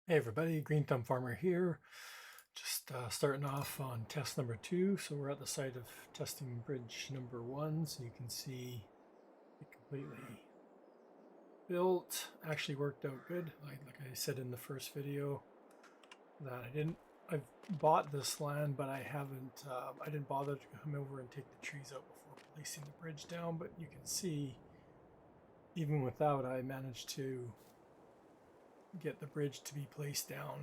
Hey everybody, Green Thumb Farmer here. Just starting off on test number 2. So we're at the site of testing bridge number 1. So you can see it completely built. Actually worked out good. Like I said in the first video, that I've bought this land, but I didn't bother to come over and take the trees out before placing the bridge down. But you can see, even without, I managed to get the bridge to be placed down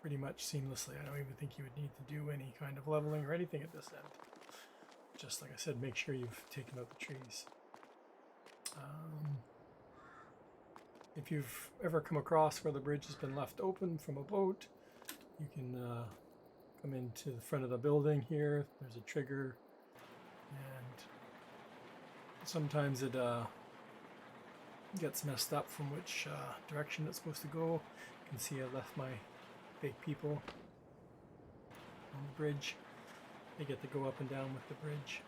pretty much seamlessly. I don't even think you would need to do any kind of leveling or anything at this end. Just like I said, make sure you've taken out the trees. If you've ever come across where the bridge has been left open from a boat, you can come into the front of the building here. There's a trigger, and sometimes it gets messed up from which direction it's supposed to go. You can see I left my big people on the bridge. They get to go up and down with the bridge.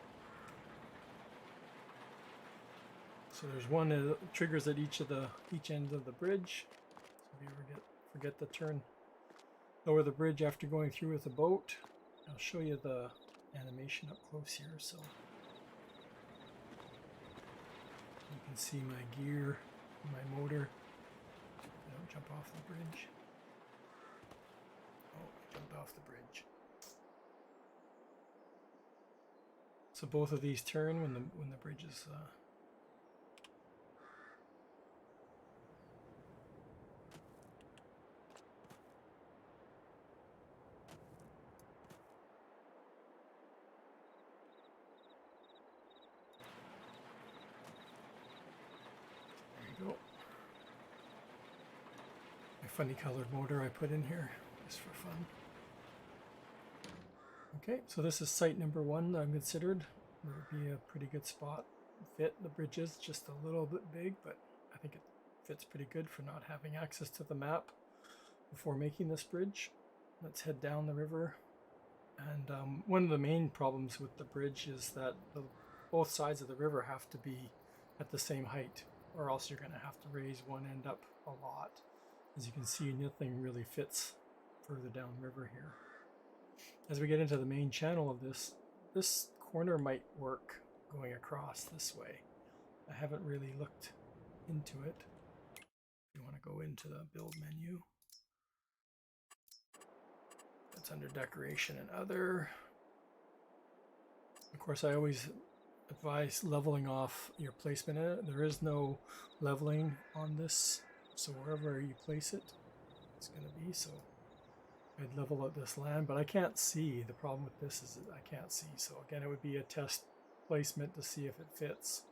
So there's one triggers at each end of the bridge. So if you ever forget to lower the bridge after going through with a boat, I'll show you the animation up close here. So you can see my gear, my motor. I don't jump off the bridge. Oh, I jumped off the bridge. So both of these turn when the bridge is there you go. My funny colored motor I put in here just for fun. Okay, so this is site number 1 that I'm considered. It would be a pretty good spot. Fit the bridge is just a little bit big, but I think it fits pretty good for not having access to the map before making this bridge. Let's head down the river. And one of the main problems with the bridge is that both sides of the river have to be at the same height, or else you're going to have to raise one end up a lot. As you can see, nothing really fits further downriver here. As we get into the main channel of this corner might work going across this way. I haven't really looked into it. You want to go into the build menu. It's under decoration and other. Of course, I always advise leveling off your placement in it. There is no leveling on this, so wherever you place it, it's going to be. So I'd level out this land, but I can't see. The problem with this is that I can't see. So again, it would be a test placement to see if it fits.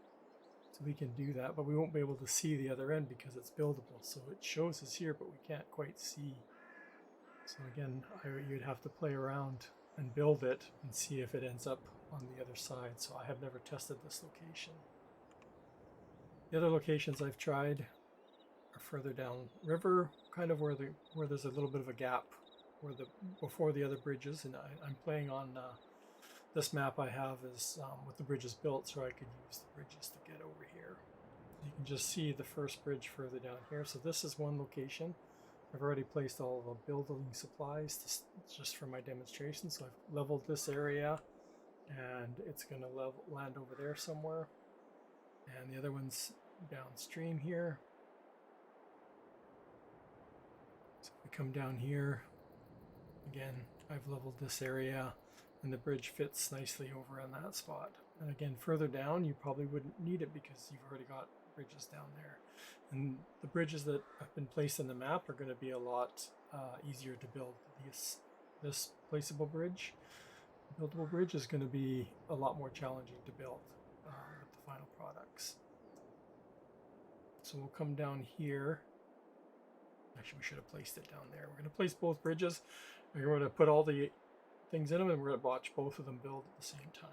So we can do that, but we won't be able to see the other end because it's buildable. So it shows us here, but we can't quite see. So again, you'd have to play around and build it and see if it ends up on the other side. So I have never tested this location. The other locations I've tried are further down river, kind of where there's a little bit of a gap before the other bridges, and I'm playing on this map I have is with the bridges built, so I could use the bridges to get over here. You can just see the first bridge further down here. So this is one location. I've already placed all the building supplies just for my demonstration. So I've leveled this area, and it's going to land over there somewhere. And the other one's downstream here. So if we come down here, again, I've leveled this area, and the bridge fits nicely over on that spot. And again, further down, you probably wouldn't need it because you've already got bridges down there. And the bridges that have been placed in the map are going to be a lot easier to build. This placeable bridge, buildable bridge, is going to be a lot more challenging to build with the final products. So we'll come down here. Actually, we should have placed it down there. We're going to place both bridges. We're going to put all the things in them, and we're going to watch both of them build at the same time.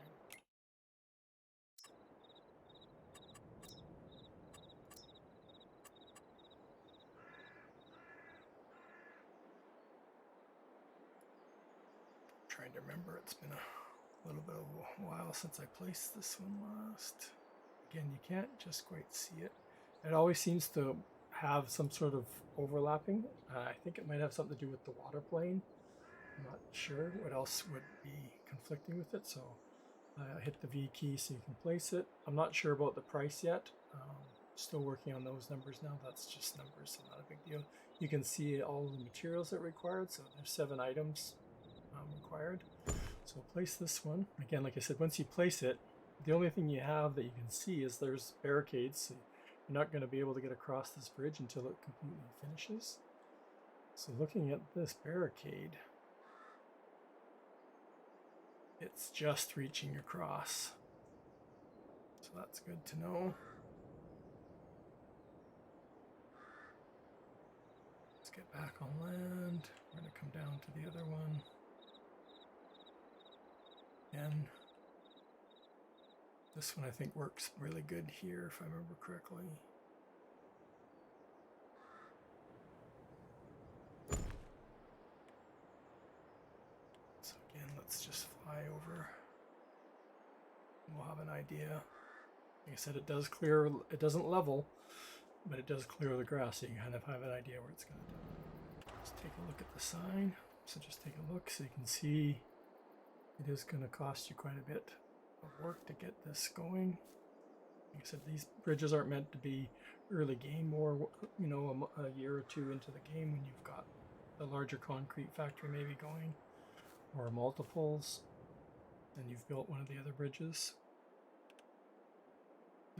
Trying to remember, it's been a little bit of a while since I placed this one last. Again, you can't just quite see it. It always seems to have some sort of overlapping. I think it might have something to do with the water plane. I'm not sure what else would be conflicting with it, so hit the V key so you can place it. I'm not sure about the price yet. Still working on those numbers now. That's just numbers, so not a big deal. You can see all the materials that are required, so there's 7 items required. So place this one. Again, like I said, once you place it, the only thing you have that you can see is there's barricades. So you're not going to be able to get across this bridge until it completely finishes. So looking at this barricade, it's just reaching across. So that's good to know. Let's get back on land. We're going to come down to the other one. And this one I think works really good here, if I remember correctly. So again, let's just fly over. We'll have an idea. Like I said, it does clear, it doesn't level, but it does clear the grass, so you kind of have an idea where it's going to do. Let's take a look at the sign. So just take a look so you can see it is going to cost you quite a bit of work to get this going. Like I said, these bridges aren't meant to be early game, or you know, a year or two into the game when you've got the larger concrete factory maybe going, or multiples, and you've built one of the other bridges.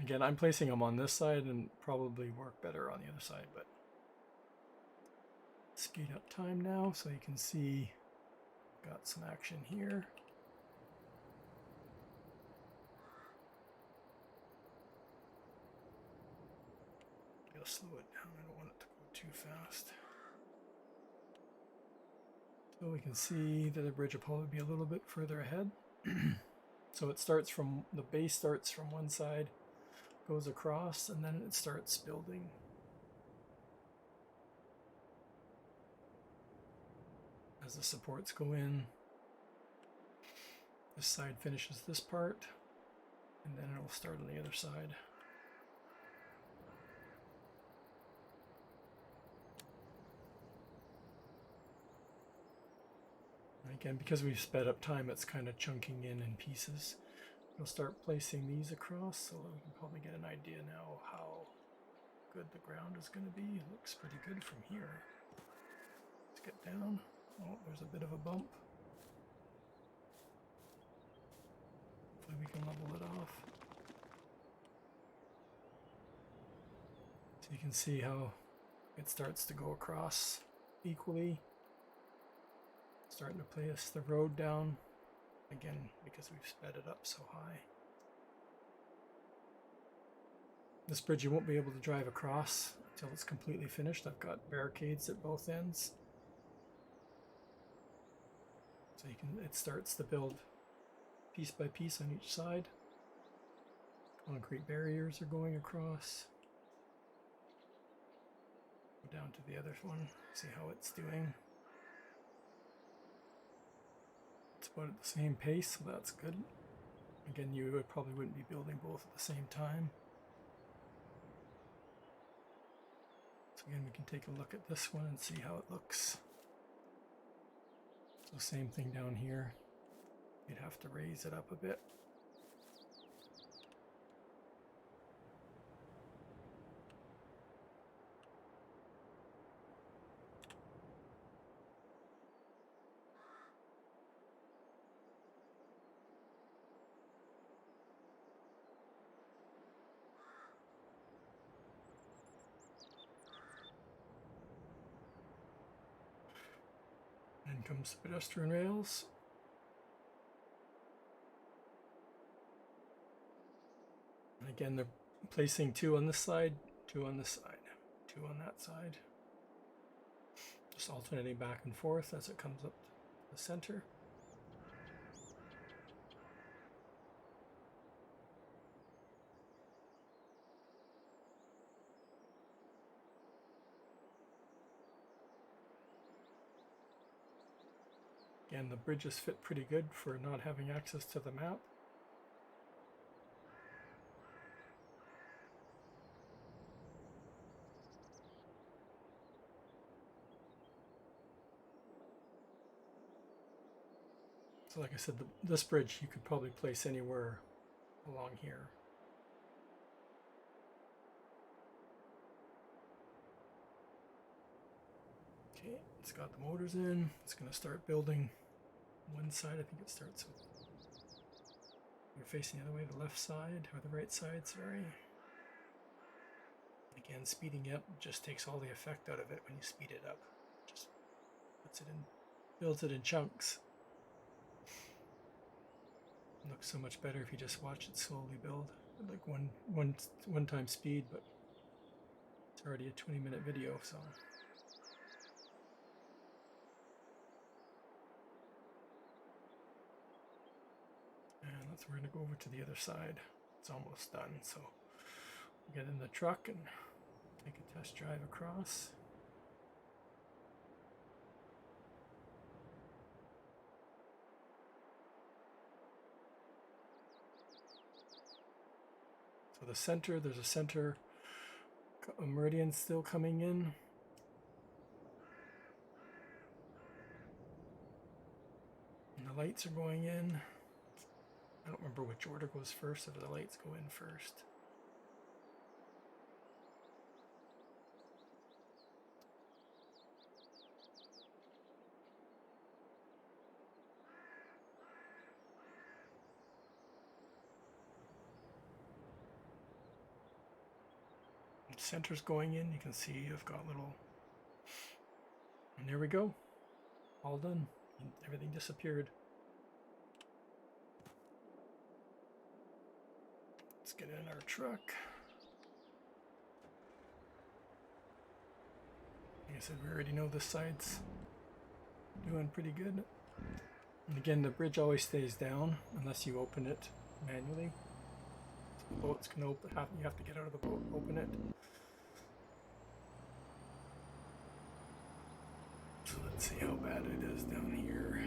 Again, I'm placing them on this side and probably work better on the other side, but speed up time now so you can see got some action here. I'll slow it down, I don't want it to go too fast. So we can see that the bridge will probably be a little bit further ahead. So it starts from, the base starts from one side, goes across, and then it starts building. As the supports go in, this side finishes this part, and then it'll start on the other side. And again, because we've sped up time, it's kind of chunking in pieces. We'll start placing these across, so we can probably get an idea now how good the ground is going to be. It looks pretty good from here. Let's get down. Oh, there's a bit of a bump. Hopefully we can level it off. So you can see how it starts to go across equally. Starting to place the road down. Again, because we've sped it up so high. This bridge you won't be able to drive across until it's completely finished. I've got barricades at both ends. So you can, it starts to build piece by piece on each side. Concrete barriers are going across. Go down to the other one, see how it's doing. It's about at the same pace, so that's good. Again, you probably wouldn't be building both at the same time. So again, we can take a look at this one and see how it looks. So same thing down here. You'd have to raise it up a bit. In comes the pedestrian rails. And again, they're placing 2 on this side, 2 on this side, 2 on that side. Just alternating back and forth as it comes up to the center. Again, the bridges fit pretty good for not having access to the map. So like I said, this bridge you could probably place anywhere along here. Okay, it's got the motors in. It's going to start building one side. I think it starts with, you're facing the other way, the left side, or the right side, sorry. Again, speeding up just takes all the effect out of it when you speed it up. Just puts it in, builds it in chunks. It looks so much better if you just watch it slowly build. Like one time speed, but it's already a 20-minute video, so. And we're going to go over to the other side. It's almost done, so we'll get in the truck and take a test drive across. So the center, there's a center meridian still coming in. And the lights are going in. I don't remember which order goes first, if the lights go in first. The center's going in, you can see I've got little, and there we go, all done, and everything disappeared. Let's get in our truck. Like I said, we already know this side's doing pretty good. And again, the bridge always stays down unless you open it manually. So the boat's gonna open, you have to get out of the boat, open it. So let's see how bad it is down here.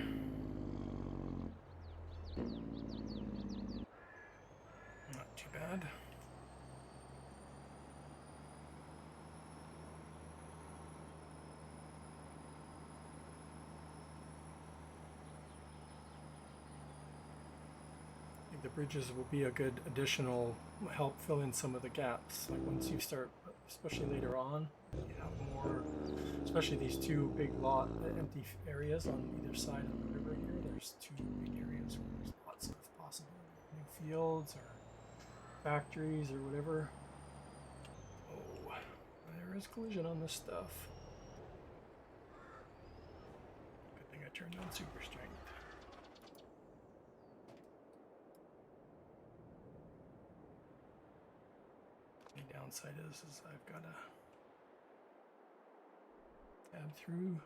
Not too bad. I think the bridges will be a good additional help fill in some of the gaps. Like once you start, especially later on, you have more, especially these two big empty areas on either side of the river here. There's two big areas where there's lots of possibility, new fields or factories or whatever. Oh, there is collision on this stuff. Good thing I turned on super strength. The downside is I've got to tab through.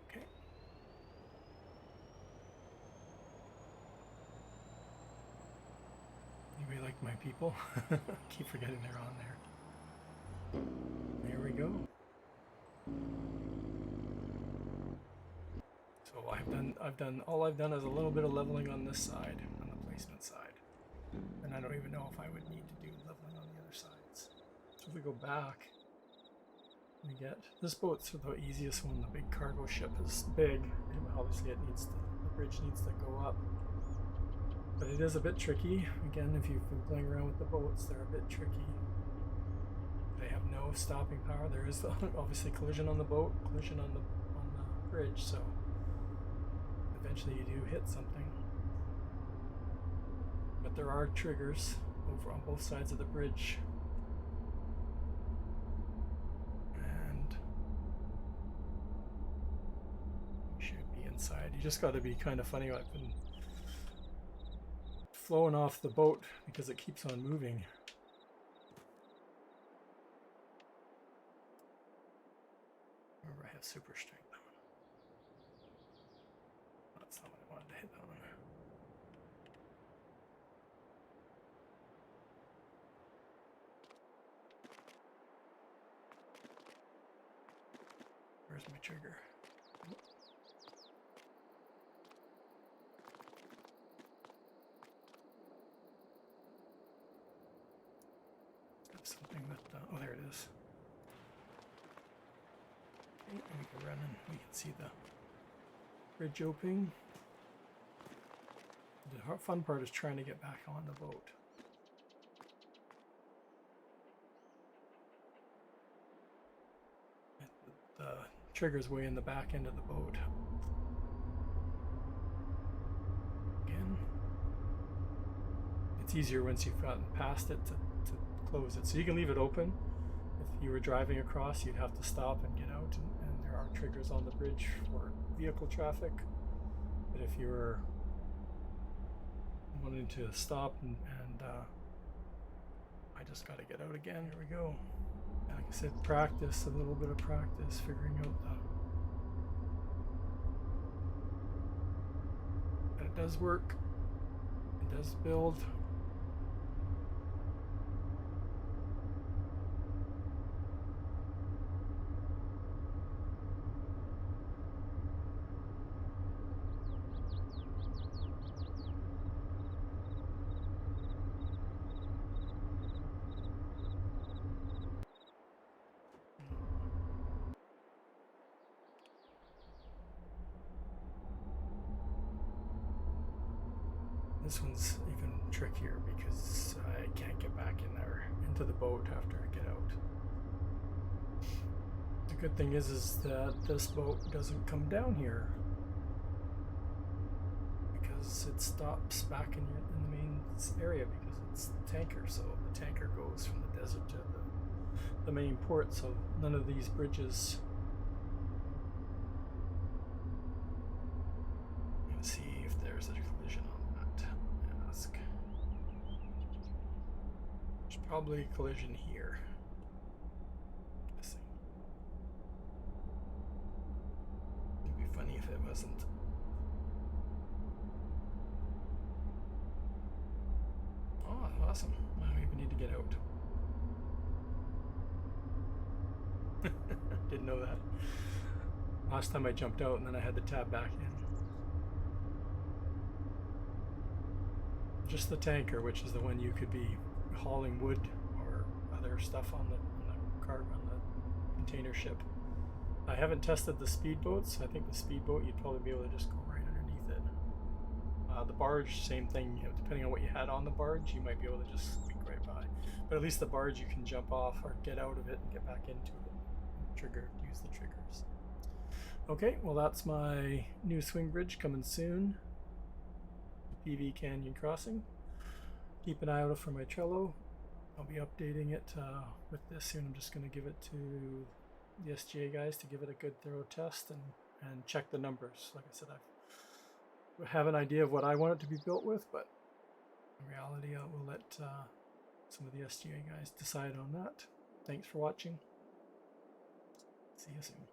Okay. Anybody like my people? Keep forgetting they're on there. There we go. So all I've done is a little bit of leveling on this side, on the placement side. And I don't even know if I would need to do leveling on the other sides. So if we go back, we get this boat's the easiest one. The big cargo ship is big, and obviously the bridge needs to go up. But it is a bit tricky. Again, if you've been playing around with the boats, they're a bit tricky. They have no stopping power. There is obviously collision on the boat, collision on the bridge, so eventually you do hit something. But there are triggers over on both sides of the bridge. And you should be inside. You just got to be kind of funny. I've been flowing off the boat because it keeps on moving. Remember, I have super strength on. That's not what I wanted to hit on. Where's my trigger? Something with oh, there it is. Okay, and we can run and we can see the bridge opening. The fun part is trying to get back on the boat. The trigger's way in the back end of the boat. Again, it's easier once you've gotten past it to close it. So you can leave it open. If you were driving across, you'd have to stop and get out, and there are triggers on the bridge for vehicle traffic. But if you were wanting to stop and I just got to get out again. Here we go. And like I said, practice, a little bit of practice, figuring out that it does work. It does build. This one's even trickier because I can't get back in there into the boat after I get out. The good thing is that this boat doesn't come down here because it stops back in the main area because it's the tanker. So the tanker goes from the desert to the main port. So none of these bridges. Let's see if there's a collision on that. Ask. There's probably a collision here. Guessing. It'd be funny if it wasn't. Oh, awesome. I don't even need to get out. Didn't know that. Last time I jumped out and then I had to tab back in. Just the tanker, which is the one you could be hauling wood or other stuff on the cargo, on the container ship. I haven't tested the speedboats. I think the speedboat you'd probably be able to just go right underneath it. The barge, same thing. You know, depending on what you had on the barge, you might be able to just squeak right by. But at least the barge you can jump off or get out of it and get back into it. Use the triggers. Okay, well that's my new swing bridge coming soon. PV Canyon Crossing. Keep an eye out for my Trello. I'll be updating it with this soon. I'm just going to give it to the SGA guys to give it a good thorough test and check the numbers. Like I said, I have an idea of what I want it to be built with, but in reality I will let some of the SGA guys decide on that. Thanks for watching. See you soon.